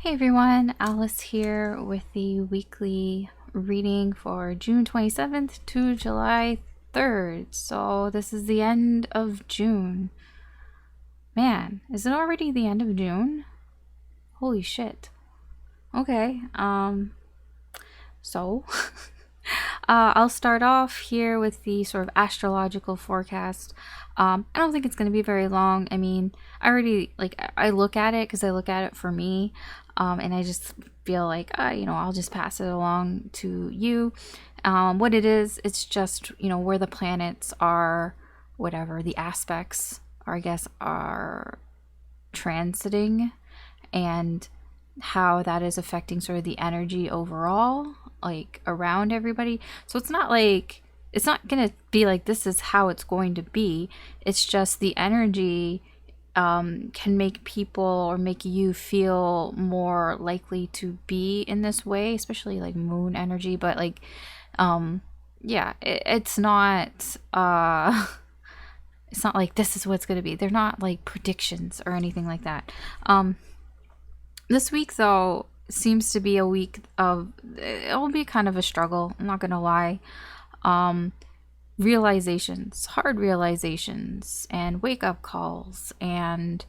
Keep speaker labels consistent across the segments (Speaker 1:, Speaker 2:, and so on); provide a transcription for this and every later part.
Speaker 1: Hey everyone, Alice here with the weekly reading for June 27th to July 3rd. So this is the end of June. Man, is it already the end of June? Holy shit. Okay, so I'll start off here with the sort of astrological forecast. I don't think it's going to be very long. I mean, I look at it because I look at it for me, and I just feel like, I'll just pass it along to you. What it is, it's just, where the planets are, whatever the aspects are, I guess, are transiting and how that is affecting sort of the energy overall, like around everybody. So it's not gonna be like this is how it's going to be. It's just the energy can make people or make you feel more likely to be in this way, especially like moon energy. But it's not it's not like this is what it's gonna be. They're not like predictions or anything like that. This week, though, seems to be a week of, it'll be kind of a struggle, I'm not gonna lie. Realizations, hard realizations, and wake up calls, and,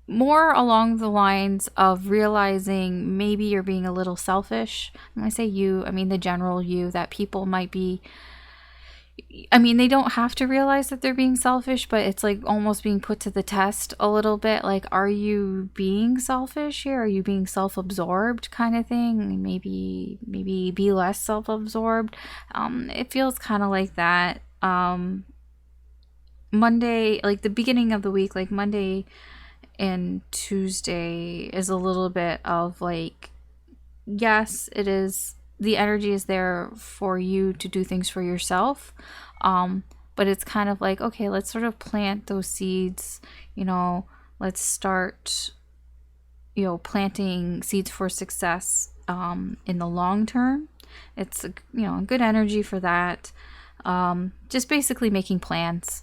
Speaker 1: more along the lines of realizing maybe you're being a little selfish. When I say you, I mean the general you, that people might be, they don't have to realize that they're being selfish, but it's like almost being put to the test a little bit. Like, are you being selfish here? Are you being self-absorbed kind of thing? Maybe be less self-absorbed. It feels kind of like that. Monday, like the beginning of the week, like Monday and Tuesday is a little bit of like, yes, it is, the energy is there for you to do things for yourself, but it's kind of like, okay, let's sort of plant those seeds, let's start planting seeds for success in the long term. It's a good energy for that. Just basically making plans,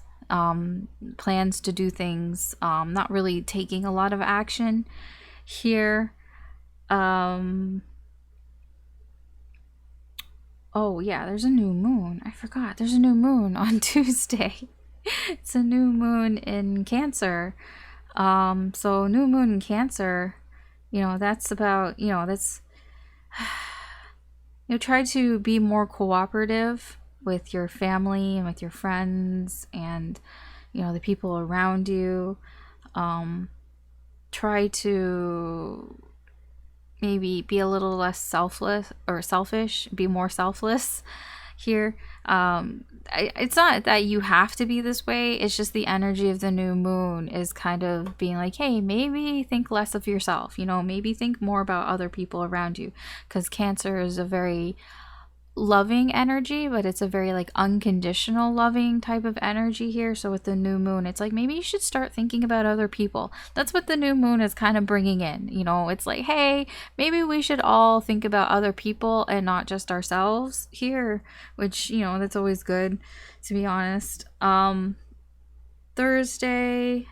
Speaker 1: plans to do things, not really taking a lot of action here. Oh, yeah, there's a new moon. I forgot. There's a new moon on Tuesday. It's a new moon in Cancer. So new moon in Cancer, that's about, try to be more cooperative with your family and with your friends and, the people around you. Try to maybe be a little less selfish, be more selfless here. It's not that you have to be this way, it's just the energy of the new moon is kind of being like, hey, maybe think less of yourself, maybe think more about other people around you, because Cancer is a very loving energy, but it's a very like unconditional loving type of energy here. So with the new moon, it's like maybe you should start thinking about other people. That's what the new moon is kind of bringing in. It's like, hey, maybe we should all think about other people and not just ourselves here, which that's always good, to be honest. Thursday,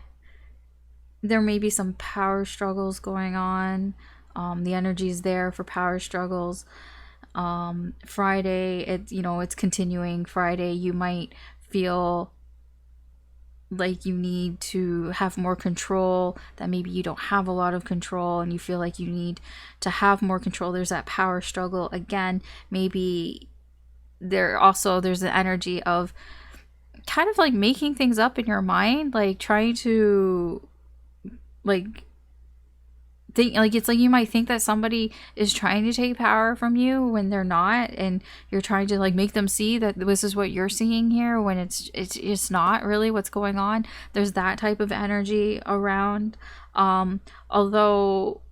Speaker 1: there may be some power struggles going on. The energy is there for power struggles. Friday, it's continuing. Friday, you might feel like you need to have more control, that maybe you don't have a lot of control and you feel like you need to have more control. There's that power struggle again. Maybe there's an energy of kind of like making things up in your mind, like trying to like think, like it's like you might think that somebody is trying to take power from you when they're not, and you're trying to like make them see that this is what you're seeing here when it's just not really what's going on. There's that type of energy around. Although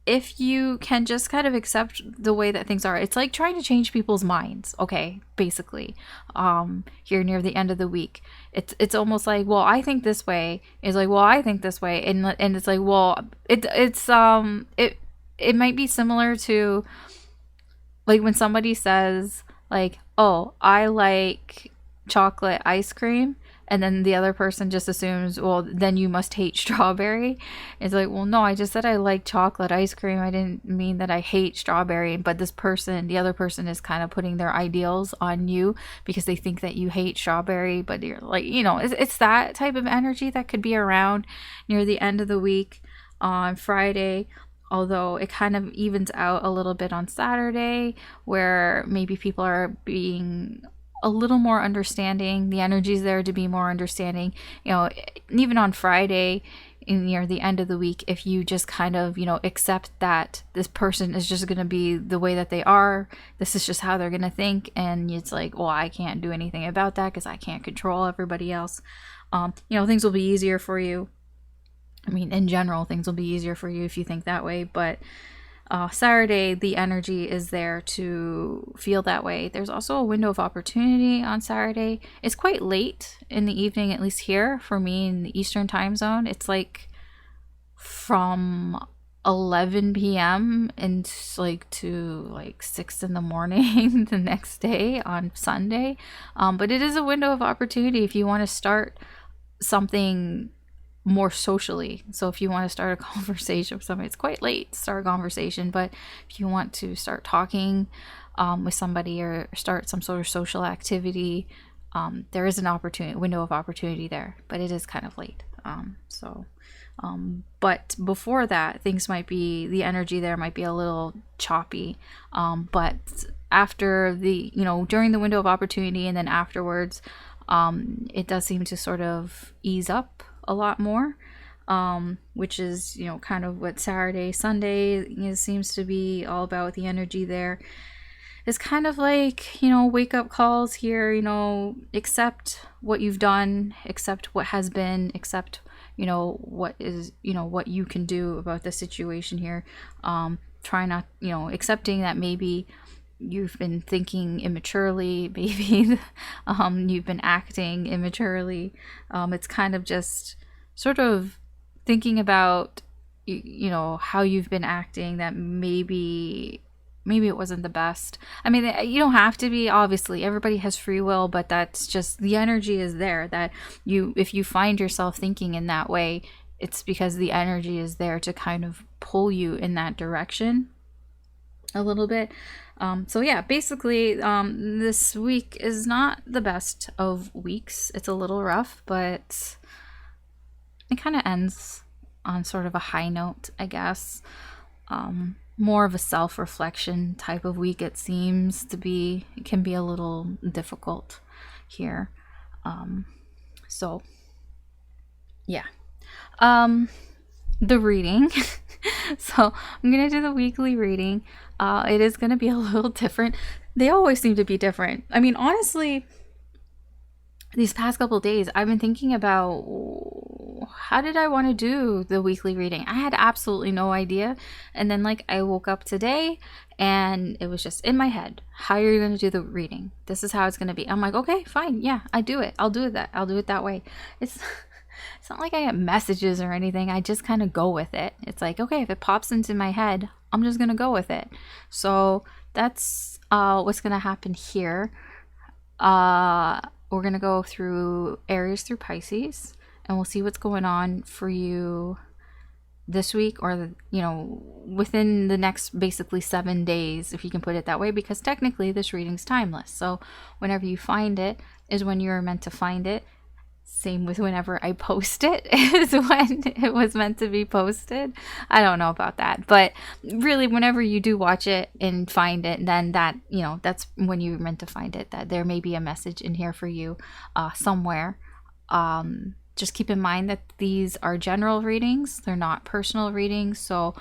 Speaker 1: if you can just kind of accept the way that things are, it's like trying to change people's minds, okay, basically. Here near the end of the week, it's almost like, well, I think this way, is like, well, I think this way, and it's like, well, it might be similar to like when somebody says like, oh, I like chocolate ice cream, And then the other person just assumes, well, then you must hate strawberry. It's like, well, no, I just said I like chocolate ice cream. I didn't mean that I hate strawberry. But this person, the other person, is kind of putting their ideals on you because they think that you hate strawberry. But you're like, it's that type of energy that could be around near the end of the week on Friday. Although it kind of evens out a little bit on Saturday, where maybe people are being a little more understanding. The energy's there to be more understanding. Even on Friday, near the end of the week, if you just kind of, accept that this person is just going to be the way that they are, this is just how they're going to think, and it's like, well, I can't do anything about that because I can't control everybody else. Things will be easier for you. I mean, in general, things will be easier for you if you think that way, but Saturday, the energy is there to feel that way. There's also a window of opportunity on Saturday. It's quite late in the evening, at least here for me in the Eastern time zone. It's like from 11 p.m. and to 6 in the morning the next day on Sunday. But it is a window of opportunity if you want to start something more socially. So if you want to start a conversation with somebody, it's quite late to start a conversation, but if you want to start talking with somebody or start some sort of social activity, there is an window of opportunity there, but it is kind of late. But before that, the energy there might be a little choppy. But after during the window of opportunity and then afterwards, it does seem to sort of ease up a lot more, which is kind of what Saturday, Sunday seems to be all about. The energy there is kind of like wake up calls here. Accept what you've done, accept what has been, accept what is what you can do about the situation here. Try not accepting that maybe you've been thinking immaturely, maybe you've been acting immaturely. It's kind of just sort of thinking about how you've been acting, that maybe it wasn't the best. I mean, you don't have to be, obviously everybody has free will, but that's just the energy is there, that if you find yourself thinking in that way, it's because the energy is there to kind of pull you in that direction a little bit. So yeah, basically, this week is not the best of weeks. It's a little rough, but it kind of ends on sort of a high note, I guess. More of a self-reflection type of week, it seems to be. It can be a little difficult here. So yeah. The reading. So I'm gonna do the weekly reading. It is gonna be a little different. They always seem to be different. I mean, honestly, these past couple of days, I've been thinking about how did I want to do the weekly reading. I had absolutely no idea. And then I woke up today and it was just in my head. How are you going to do the reading? This is how it's going to be. I'm like, okay, fine. Yeah, I do it. I'll do it I'll do it that way. It's not like I get messages or anything. I just kind of go with it. It's like, okay, if it pops into my head, I'm just going to go with it. So that's what's going to happen here. We're going to go through Aries through Pisces, and we'll see what's going on for you this week, or within the next basically 7 days, if you can put it that way, because technically this reading's timeless. So whenever you find it is when you're meant to find it. Same with whenever I post it is when it was meant to be posted. I don't know about that, but really whenever you do watch it and find it, then that's when you're meant to find it, that there may be a message in here for you somewhere. Just keep in mind that these are general readings. They're not personal readings, so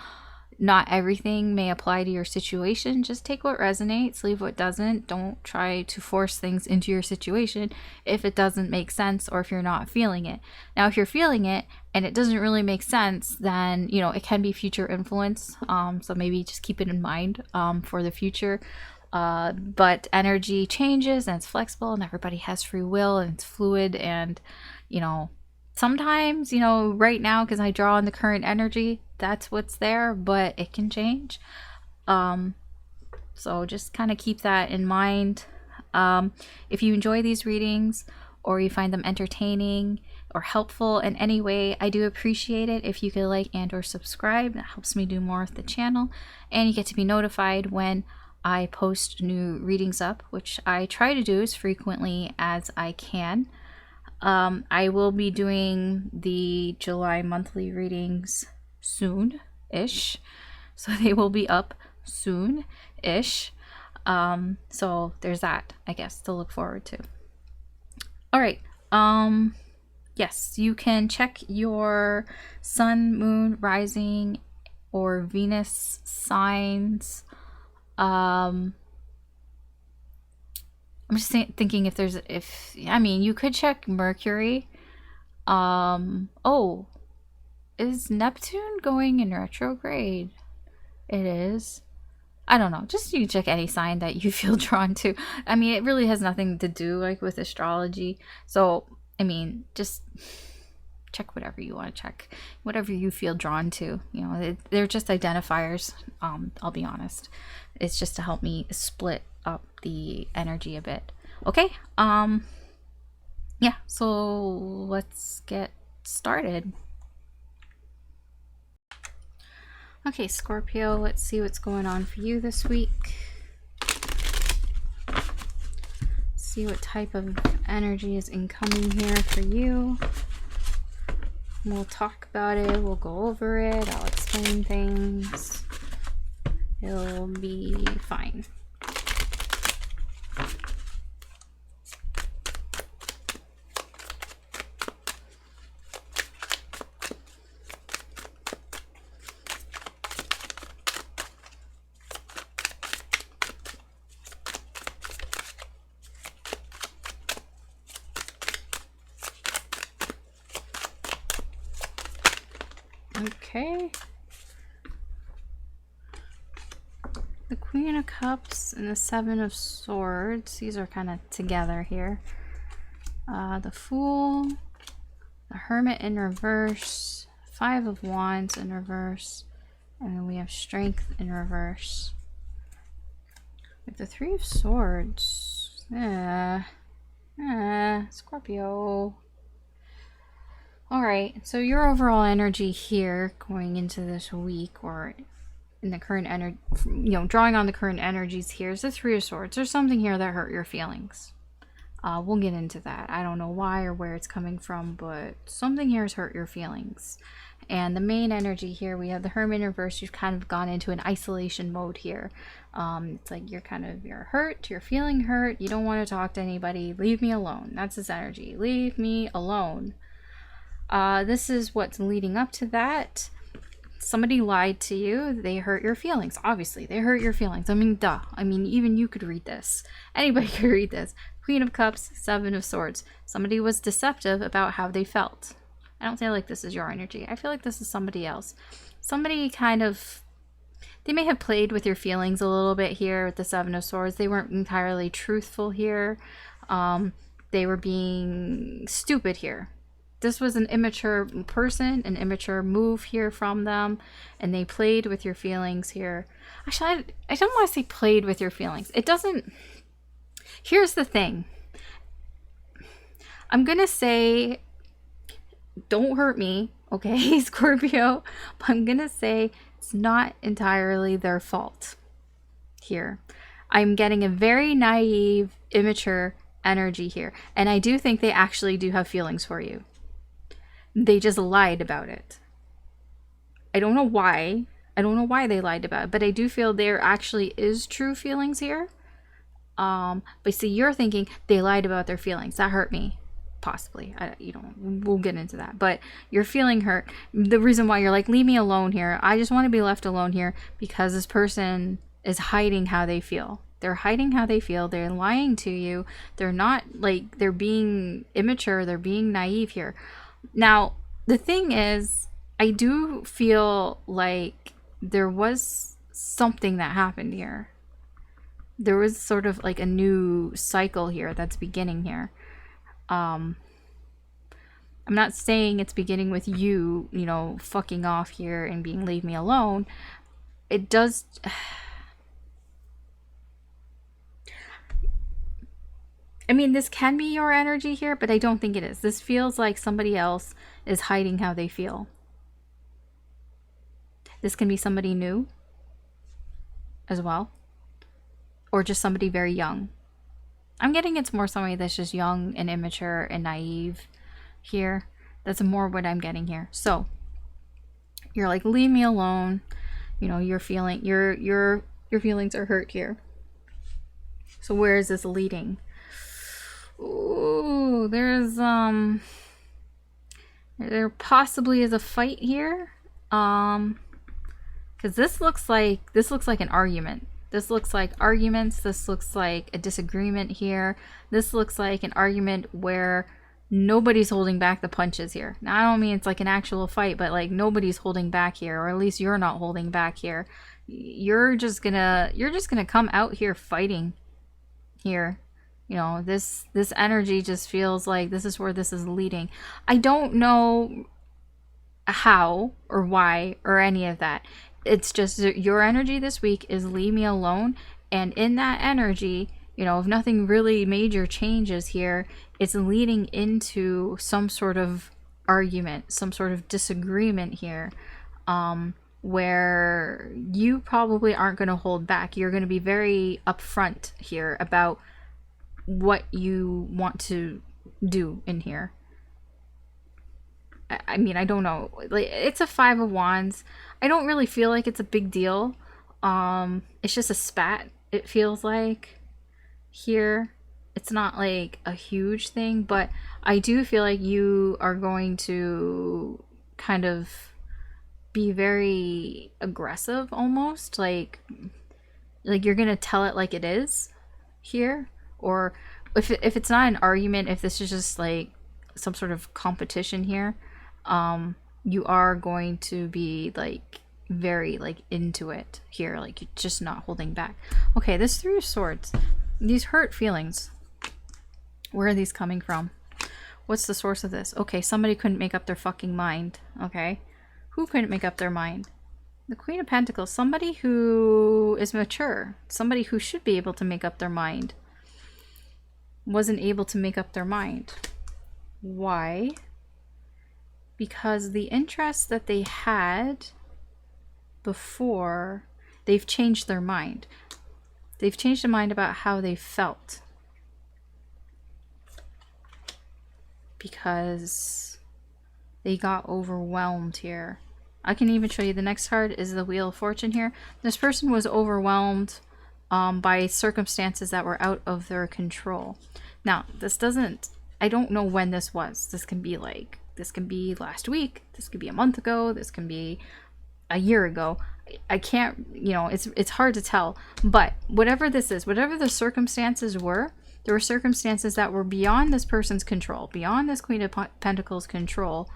Speaker 1: not everything may apply to your situation. Just take what resonates, leave what doesn't. Don't try to force things into your situation if it doesn't make sense or if you're not feeling it. Now, if you're feeling it and it doesn't really make sense, then, it can be future influence. So maybe just keep it in mind for the future. But energy changes and it's flexible and everybody has free will and it's fluid and, sometimes, right now, because I draw on the current energy, that's what's there, but it can change. So just kind of keep that in mind. If you enjoy these readings, or you find them entertaining or helpful in any way, I do appreciate it if you could like and or subscribe. That helps me do more of the channel, and you get to be notified when I post new readings up, which I try to do as frequently as I can. I will be doing the July monthly readings soon-ish, so they will be up soon-ish. So there's that, I guess, to look forward to. All right. Yes, you can check your sun, moon, rising, or Venus signs. I'm just thinking I mean, you could check Mercury. Oh, is Neptune going in retrograde? It is. I don't know. Just you check any sign that you feel drawn to. I mean, it really has nothing to do like with astrology. So, I mean, just check whatever you want to check, whatever you feel drawn to. You know, they're just identifiers. I'll be honest. It's just to help me split up the energy a bit. Okay. Yeah. So let's get started. Okay, Scorpio, let's see what's going on for you this week. See what type of energy is incoming here for you. We'll talk about it. We'll go over it. I'll explain things. It'll be fine. Okay. The Queen of Cups and the Seven of Swords. These are kind of together here. The Fool, the Hermit in reverse, Five of Wands in reverse, and then we have Strength in reverse. With the Three of Swords. Scorpio. Alright, so your overall energy here going into this week, or in the current energy, you know, drawing on the current energies here, is the Three of Swords. There's something here that hurt your feelings. We'll get into that. I don't know why or where it's coming from, but something here has hurt your feelings. And the main energy here, we have the Hermit in reverse. You've kind of gone into an isolation mode here. It's like you're hurt, you're feeling hurt, you don't want to talk to anybody, leave me alone. That's this energy. Leave me alone. This is what's leading up to that. Somebody lied to you. They hurt your feelings. Obviously, they hurt your feelings. I mean, duh. I mean, even you could read this. Anybody could read this. Queen of Cups, Seven of Swords. Somebody was deceptive about how they felt. I don't feel like this is your energy. I feel like this is somebody else. Somebody kind of... They may have played with your feelings a little bit here with the Seven of Swords. They weren't entirely truthful here. They were being stupid here. This was an immature person, an immature move here from them, and they played with your feelings here. Actually, I don't want to say played with your feelings. It doesn't... Here's the thing. I'm going to say, don't hurt me, okay, Scorpio? But I'm going to say it's not entirely their fault here. I'm getting a very naive, immature energy here. And I do think they actually do have feelings for you. They just lied about it. I don't know why. I don't know why they lied about it, but I do feel there actually is true feelings here. But see, you're thinking they lied about their feelings. That hurt me. Possibly. We'll get into that. But you're feeling hurt. The reason why you're like, leave me alone here. I just want to be left alone here because this person is hiding how they feel. They're hiding how they feel. They're lying to you. They're not like, they're being immature. They're being naive here. Now, the thing is, I do feel like there was something that happened here. There was sort of like a new cycle here that's beginning here. I'm not saying it's beginning with you, you know, fucking off here and being leave me alone. It does... I mean, this can be your energy here, but I don't think it is. This feels like somebody else is hiding how they feel. This can be somebody new as well, or just somebody very young. I'm getting it's more somebody that's just young and immature and naive here. That's more what I'm getting here. So you're like, leave me alone. You know, you're feeling your feelings are hurt here. So where is this leading? Ooh, there possibly is a fight here. Because this looks like an argument. This looks like arguments. This looks like a disagreement here. This looks like an argument where nobody's holding back the punches here. Now, I don't mean it's like an actual fight, but like nobody's holding back here, or at least you're not holding back here. You're just gonna come out here fighting here. You know, this energy just feels like this is where this is leading. I don't know how or why or any of that. It's just your energy this week is leave me alone, and in that energy, you know, if nothing really major changes here, it's leading into some sort of argument, some sort of disagreement here, where you probably aren't going to hold back. You're going to be very upfront here about what you want to do in here. I mean, I don't know. Like, it's a 5 of Wands. I don't really feel like it's a big deal. It's just a spat, it feels like here. It's not like a huge thing, but I do feel like you are going to kind of be very aggressive almost. Like you're going to tell it like it is here. Or if it's not an argument, if this is just like some sort of competition here, you are going to be like very like into it here, like you're just not holding back. Okay, this 3 of Swords, these hurt feelings, where are these coming from? What's the source of this? Okay, somebody couldn't make up their fucking mind. Okay, who couldn't make up their mind? The Queen of Pentacles, somebody who is mature, somebody who should be able to make up their mind, wasn't able to make up their mind. Why? Because the interests that they had before, they've changed their mind. They've changed their mind about how they felt. Because they got overwhelmed here. I can even show you the next card is the Wheel of Fortune here. This person was overwhelmed by circumstances that were out of their control. Now, this doesn't, I don't know when this was. This can be like, this can be last week, this could be a month ago, this can be a year ago. I can't, you know, it's hard to tell. But whatever this is, whatever the circumstances were, there were circumstances that were beyond this person's control, beyond this Queen of Pentacles control,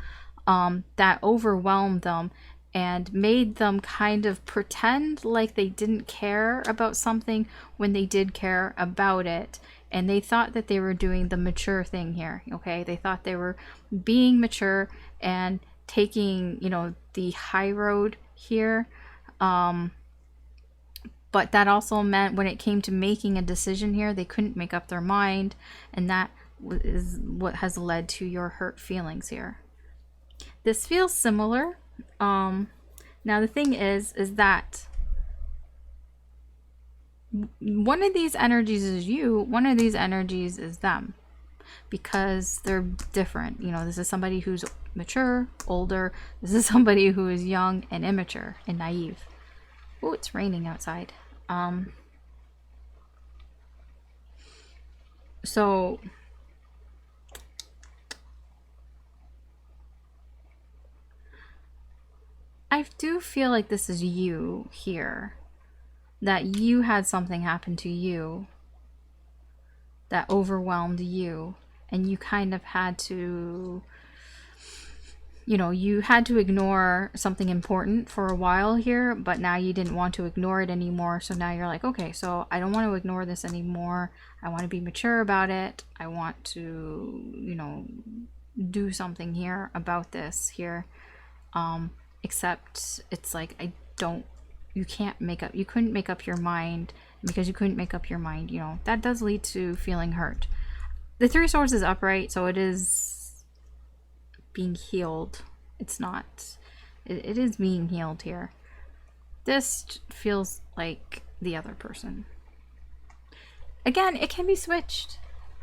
Speaker 1: that overwhelmed them and made them kind of pretend like they didn't care about something when they did care about it. And they thought that they were doing the mature thing here, okay? They thought they were being mature and taking, you know, the high road here. But that also meant when it came to making a decision here, they couldn't make up their mind. And that is what has led to your hurt feelings here. This feels similar. Now the thing is that one of these energies is you, one of these energies is them, because they're different. You know, this is somebody who's mature, older. This is somebody who is young and immature and naive. Oh, it's raining outside. So I do feel like this is you here. That you had something happen to you that overwhelmed you, and you kind of had to, you know, you had to ignore something important for a while here, but now you didn't want to ignore it anymore. So now you're like, okay, so I don't want to ignore this anymore. I want to be mature about it. I want to, you know, do something here about this here. Except it's like, you couldn't make up your mind. Because you couldn't make up your mind, you know, that does lead to feeling hurt. The Three of Swords is upright, so it is being healed. It's not. It is being healed here. This feels like the other person. Again, it can be switched.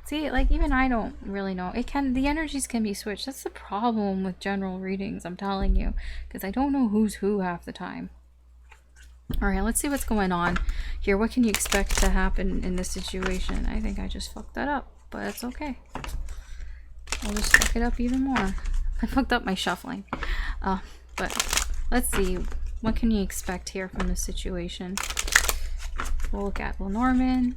Speaker 1: See, like, even I don't really know. The energies can be switched. That's the problem with general readings, I'm telling you. Because I don't know who's who half the time. Alright, let's see what's going on here. What can you expect to happen in this situation? I think I just fucked that up, but it's okay. I'll just fuck it up even more. I fucked up my shuffling. But let's see. What can you expect here from this situation? We'll look at Lenormand.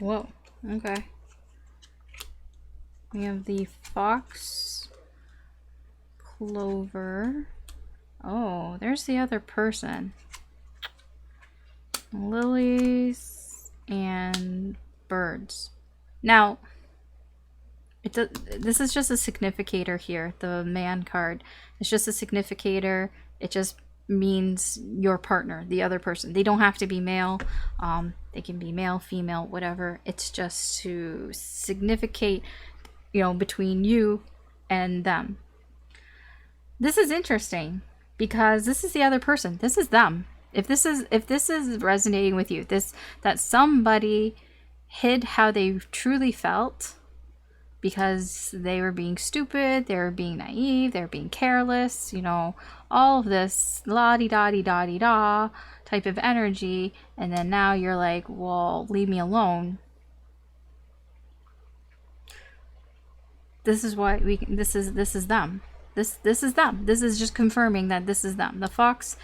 Speaker 1: Whoa, okay. We have the Fox, Clover. Oh, there's the other person. Lilies and birds. Now, this is just a significator here, the man card. It's just a significator. It just means your partner, the other person. They don't have to be male. They can be male, female, whatever. It's just to significate, you know, between you and them. This is interesting because this is the other person. This is them. If this is resonating with you, that somebody hid how they truly felt because they were being stupid, they were being naive, they were being careless, you know, all of this la-di-da-di-da-di-da type of energy, and then now you're like, well, leave me alone. This is why this is them. This is them. This is just confirming that this is them. The fox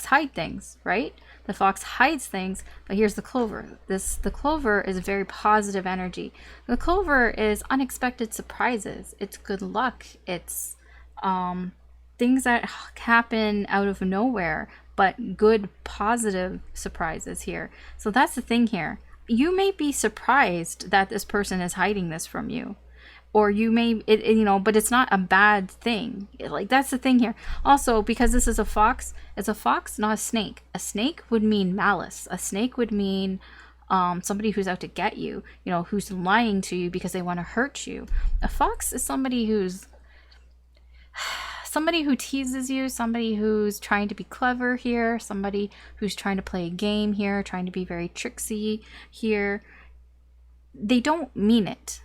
Speaker 1: hide things, right? The fox hides things, but here's the clover. The clover is very positive energy. The clover is unexpected surprises. It's good luck. It's things that happen out of nowhere, but good positive surprises here. So that's the thing here. You may be surprised that this person is hiding this from you. Or you may, you know, but it's not a bad thing. Like, that's the thing here. Also, because this is a fox, it's a fox, not a snake. A snake would mean malice. A snake would mean somebody who's out to get you, you know, who's lying to you because they want to hurt you. A fox is somebody who teases you, somebody who's trying to be clever here, somebody who's trying to play a game here, trying to be very tricksy here. They don't mean it.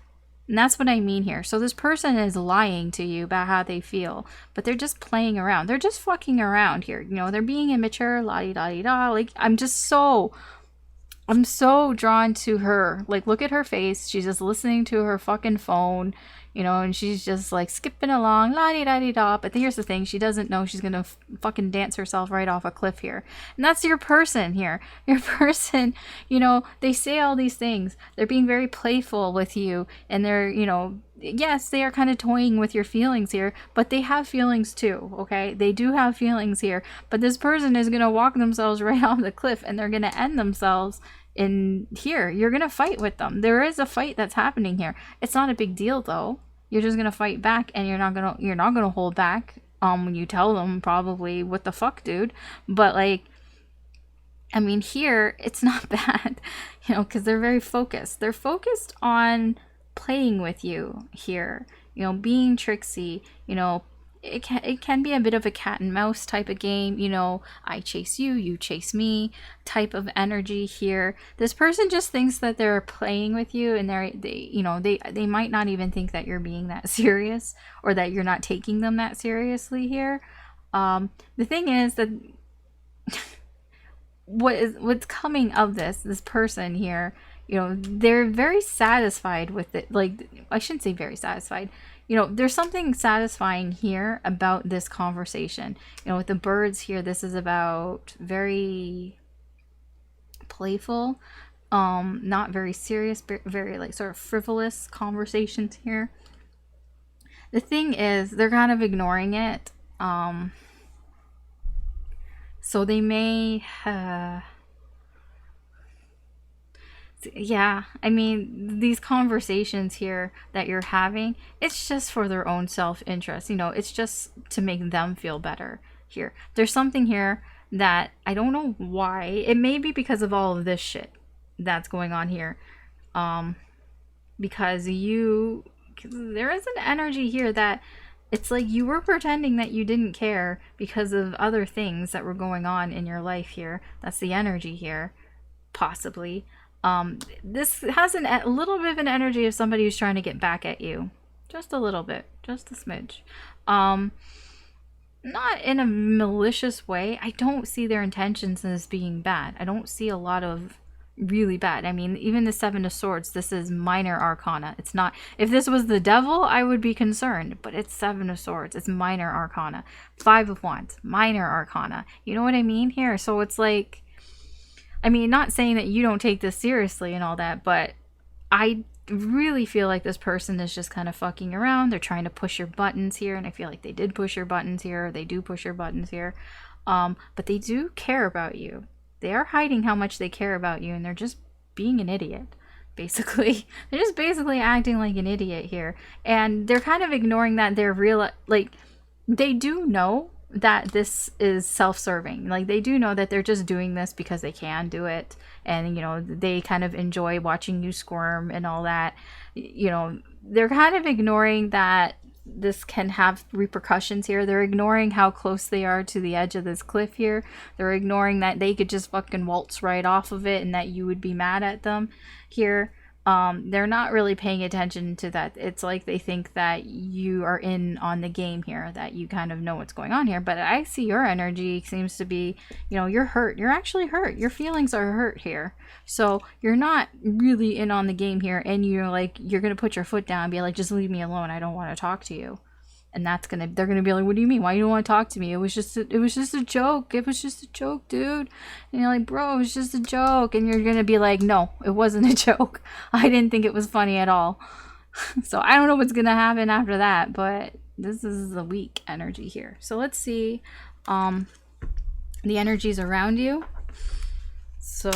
Speaker 1: And that's what I mean here. So this person is lying to you about how they feel, but they're just playing around. They're just fucking around here. You know, they're being immature, la-di-da-di-da. Like, I'm so drawn to her. Like, look at her face. She's just listening to her fucking phone, you know, and she's just like skipping along, la-di-da-di-da. But here's the thing. She doesn't know she's going to fucking dance herself right off a cliff here. And that's your person here. Your person, you know, they say all these things. They're being very playful with you. And they're, you know, yes, they are kind of toying with your feelings here, but they have feelings too, okay? They do have feelings here. But this person is going to walk themselves right off the cliff, and they're going to end themselves in here. You're going to fight with them. There is a fight that's happening here. It's not a big deal though. You're just going to fight back, and you're not going to hold back when you tell them probably, what the fuck, dude? But like, I mean, here it's not bad, you know, cuz they're very focused. They're focused on playing with you here, you know, being tricksy, you know. It can be a bit of a cat and mouse type of game, you know, I chase you, you chase me type of energy here. This person just thinks that they're playing with you, and they might not even think that you're being that serious, or that you're not taking them that seriously here. The thing is that what's coming of this person here, you know, they're very satisfied with it. Like, I shouldn't say very satisfied. You know, there's something satisfying here about this conversation. You know, with the birds here, this is about very playful, not very serious, very like sort of frivolous conversations here. The thing is, they're kind of ignoring it. So they may yeah, I mean, these conversations here that you're having, it's just for their own self-interest. It's just to make them feel better here. There's something here that I don't know why. It may be because of all of this shit that's going on here. Because there is an energy here that it's like you were pretending that you didn't care because of other things that were going on in your life here. That's the energy here, possibly. This has a little bit of an energy of somebody who's trying to get back at you. Just a little bit. Just a smidge. Not in a malicious way. I don't see their intentions as being bad. I don't see a lot of really bad. I mean, even the Seven of Swords, this is minor arcana. It's not, if this was the devil, I would be concerned, but it's Seven of Swords. It's minor arcana. Five of Wands, minor arcana. You know what I mean here? So it's like, I mean, not saying that you don't take this seriously and all that, but I really feel like this person is just kind of fucking around. They're trying to push your buttons here, and I feel like they did push your buttons here. They do push your buttons here. But they do care about you. They are hiding how much they care about you, and they're just being an idiot, basically. They're just basically acting like an idiot here. And they're kind of ignoring that they're real, like, they do know that this is self-serving. Like, they do know that they're just doing this because they can do it, and they kind of enjoy watching you squirm and all that. They're kind of ignoring that this can have repercussions here. They're ignoring how close they are to the edge of this cliff here. They're ignoring that they could just fucking waltz right off of it and that you would be mad at them here. They're not really paying attention to that. It's like they think that you are in on the game here, that you kind of know what's going on here. But I see your energy seems to be, you're hurt. You're actually hurt. Your feelings are hurt here. So you're not really in on the game here, and you're going to put your foot down and be like, just leave me alone. I don't want to talk to you. And they're gonna be like, what do you mean? Why you don't want to talk to me? It was just a joke. It was just a joke, dude. And you're like, bro, it was just a joke. And you're gonna be like, no, it wasn't a joke. I didn't think it was funny at all. So I don't know what's gonna happen after that, but this is a weak energy here. So let's see the energies around you. So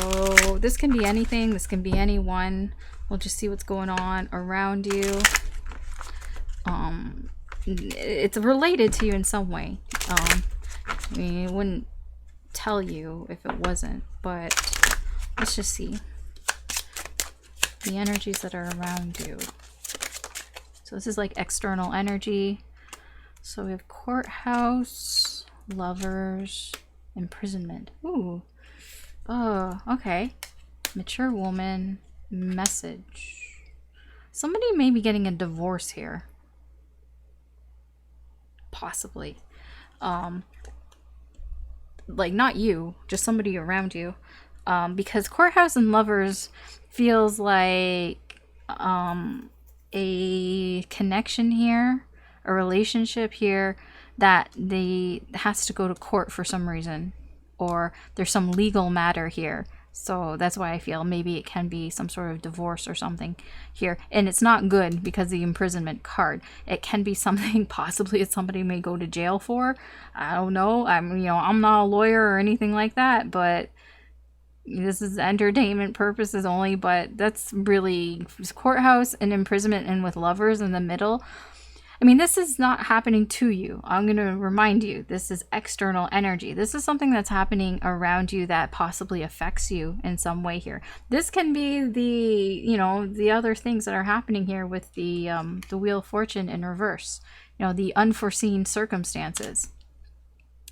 Speaker 1: this can be anything. This can be anyone. We'll just see what's going on around you. It's related to you in some way. I mean, it wouldn't tell you if it wasn't, but let's just see the energies that are around you. So this is like external energy. So we have courthouse, lovers, imprisonment. Ooh. Oh, okay. Mature woman, message. Somebody may be getting a divorce here. Possibly. Like, not you, just somebody around you. Because courthouse and lovers feels like a connection here, a relationship here that has to go to court for some reason, or there's some legal matter here. So that's why I feel maybe it can be some sort of divorce or something here. And it's not good because the imprisonment card. It can be something possibly that somebody may go to jail for. I don't know. I'm not a lawyer or anything like that, but this is entertainment purposes only. But that's really courthouse and imprisonment, and with lovers in the middle. I mean, this is not happening to you. I'm going to remind you, this is external energy. This is something that's happening around you that possibly affects you in some way here. This can be the other things that are happening here with the Wheel of Fortune in reverse. The unforeseen circumstances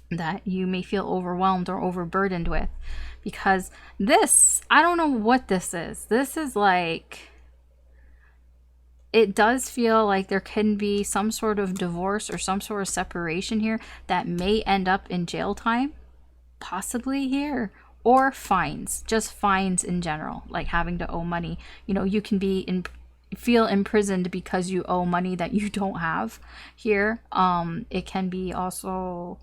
Speaker 1: that you may feel overwhelmed or overburdened with. Because this, I don't know what this is. This is like... It does feel like there can be some sort of divorce or some sort of separation here that may end up in jail time, possibly here, or fines, just fines in general, like having to owe money. You can feel imprisoned because you owe money that you don't have here. It can be also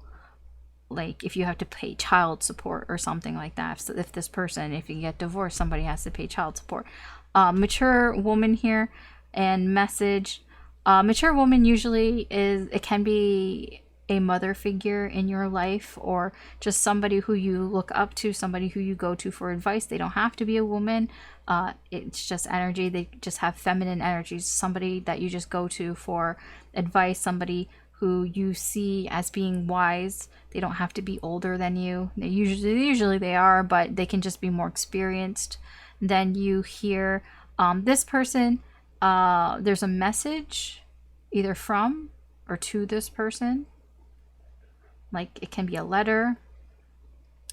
Speaker 1: like if you have to pay child support or something like that. So if you get divorced, somebody has to pay child support. Mature woman here. And message. Mature woman usually can be a mother figure in your life, or just somebody who you look up to, somebody who you go to for advice. They don't have to be a woman. It's just energy. They just have feminine energies. Somebody that you just go to for advice, somebody who you see as being wise. They don't have to be older than you. Usually they are, but they can just be more experienced than you here. This person, there's a message either from or to this person. Like, it can be a letter.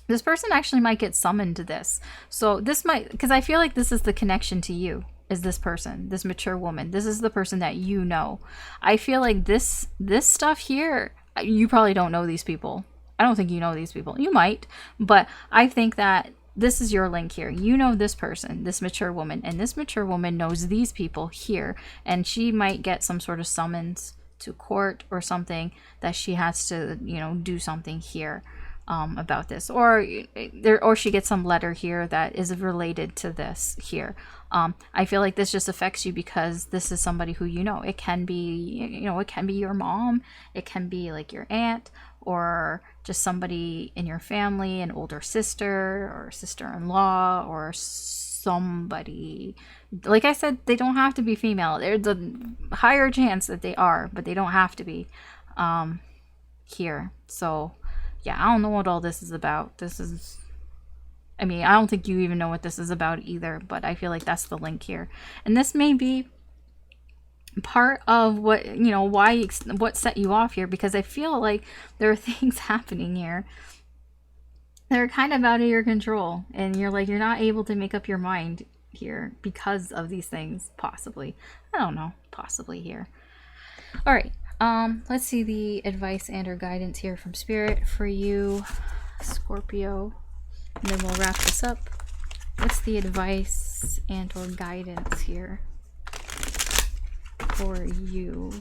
Speaker 1: This person actually might get summoned to this. So this might, because I feel like this is the connection to you, is this person, this mature woman. This is the person that you know. I feel like this stuff here, you probably don't know these people. I don't think you know these people. You might, but I think that this is your link here. You know this person, this mature woman, and this mature woman knows these people here, and she might get some sort of summons to court or something that she has to, you know, do something here about this, or she gets some letter here that is related to this here. I feel like this just affects you because this is somebody who you know. It can be, you know, it can be your mom, it can be like your aunt, or just somebody in your family, an older sister or sister-in-law, or somebody. Like I said, they don't have to be female. There's a higher chance that they are, but they don't have to be here. So yeah, I don't know what all this is about. I mean, I don't think you even know what this is about either, but I feel like that's the link here. And this may be part of what, you know, what set you off here, because I feel like there are things happening here that are kind of out of your control, and you're not able to make up your mind here because of these things, possibly. I don't know, possibly here. All right, let's see the advice and or guidance here from Spirit for you, Scorpio, and then we'll wrap this up. What's the advice and or guidance here for you?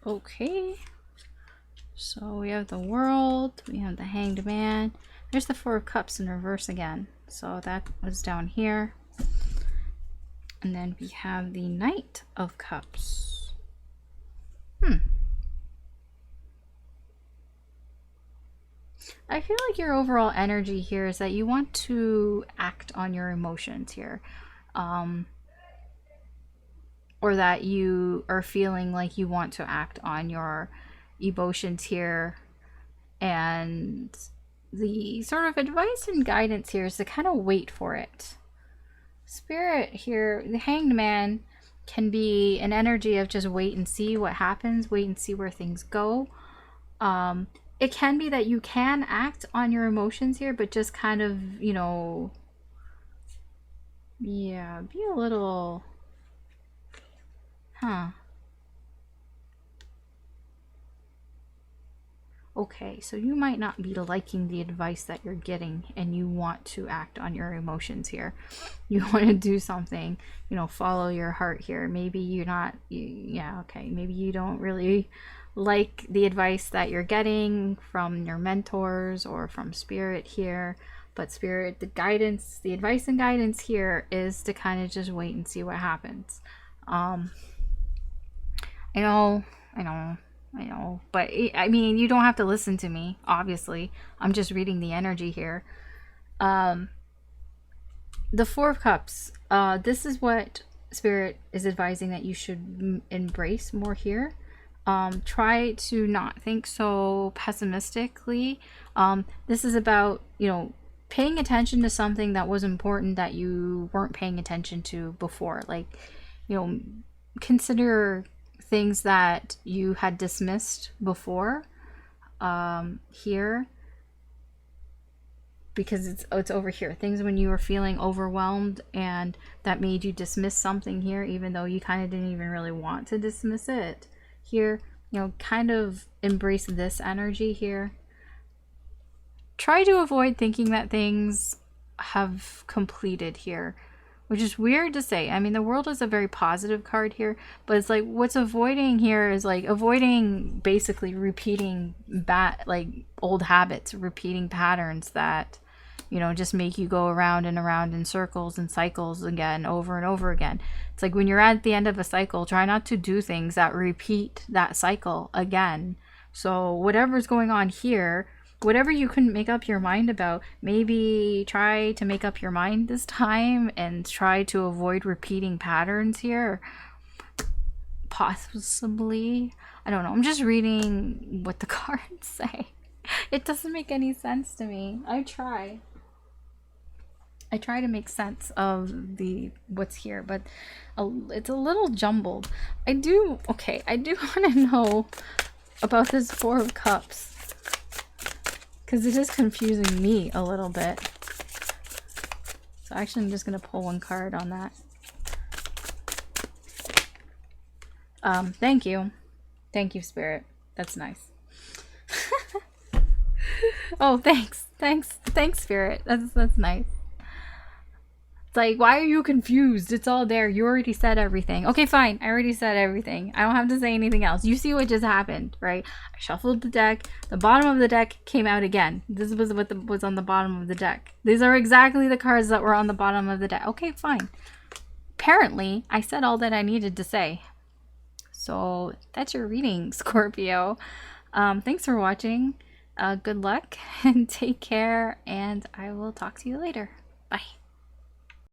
Speaker 1: Okay, so we have the World, we have the Hanged Man, there's the Four of Cups in reverse again, so that was down here, and then we have the Knight of Cups. I feel like your overall energy here is that you want to act on your emotions here. Or that you are feeling like you want to act on your emotions here. And the sort of advice and guidance here is to kind of wait for it. Spirit here, the Hanged Man can be an energy of just wait and see what happens, wait and see where things go. It can be that you can act on your emotions here, but just kind of, you know, yeah, be a little... Okay, so you might not be liking the advice that you're getting, and you want to act on your emotions here. You want to do something, you know, follow your heart here. Maybe you're not, okay, maybe you don't really like the advice that you're getting from your mentors or from Spirit here. But Spirit, the guidance, the advice and guidance here is to kind of just wait and see what happens. I know, but I mean, you don't have to listen to me, obviously. I'm just reading the energy here. The Four of Cups, this is what Spirit is advising that you should embrace more here. Try to not think so pessimistically. This is about, you know, paying attention to something that was important that you weren't paying attention to before. Like, you know, consider things that you had dismissed before here, because it's over here. Things when you were feeling overwhelmed and that made you dismiss something here, even though you kind of didn't even really want to dismiss it here. You know, kind of embrace this energy here. try to avoid thinking that things have completed here, which is weird to say. I mean, the world is a very positive card here, but it's like what's avoiding here is like avoiding basically repeating like old habits, repeating patterns that, you know, just make you go around and around in circles and cycles again, over and over again. It's like when you're at the end of a cycle, try not to do things that repeat that cycle again. So whatever's going on here, whatever you couldn't make up your mind about, maybe try to make up your mind this time and try to avoid repeating patterns here. Possibly. I don't know. I'm just reading what the cards say. It doesn't make any sense to me. I try to make sense of what's here, but it's a little jumbled. I do want to know about this Four of Cups, because it is confusing me a little bit. So actually I'm just going to pull one card on that. Thank you. Thank you, Spirit. That's nice. Oh, thanks, Spirit. That's nice. It's like, why are you confused? It's all there. You already said everything. Okay, fine. I already said everything. I don't have to say anything else. You see what just happened, right? I shuffled the deck. The bottom of the deck came out again. This was what was on the bottom of the deck. These are exactly the cards that were on the bottom of the deck. Okay, fine. Apparently, I said all that I needed to say. So that's your reading, Scorpio. Thanks for watching. Good luck and take care, and I will talk to you later. Bye.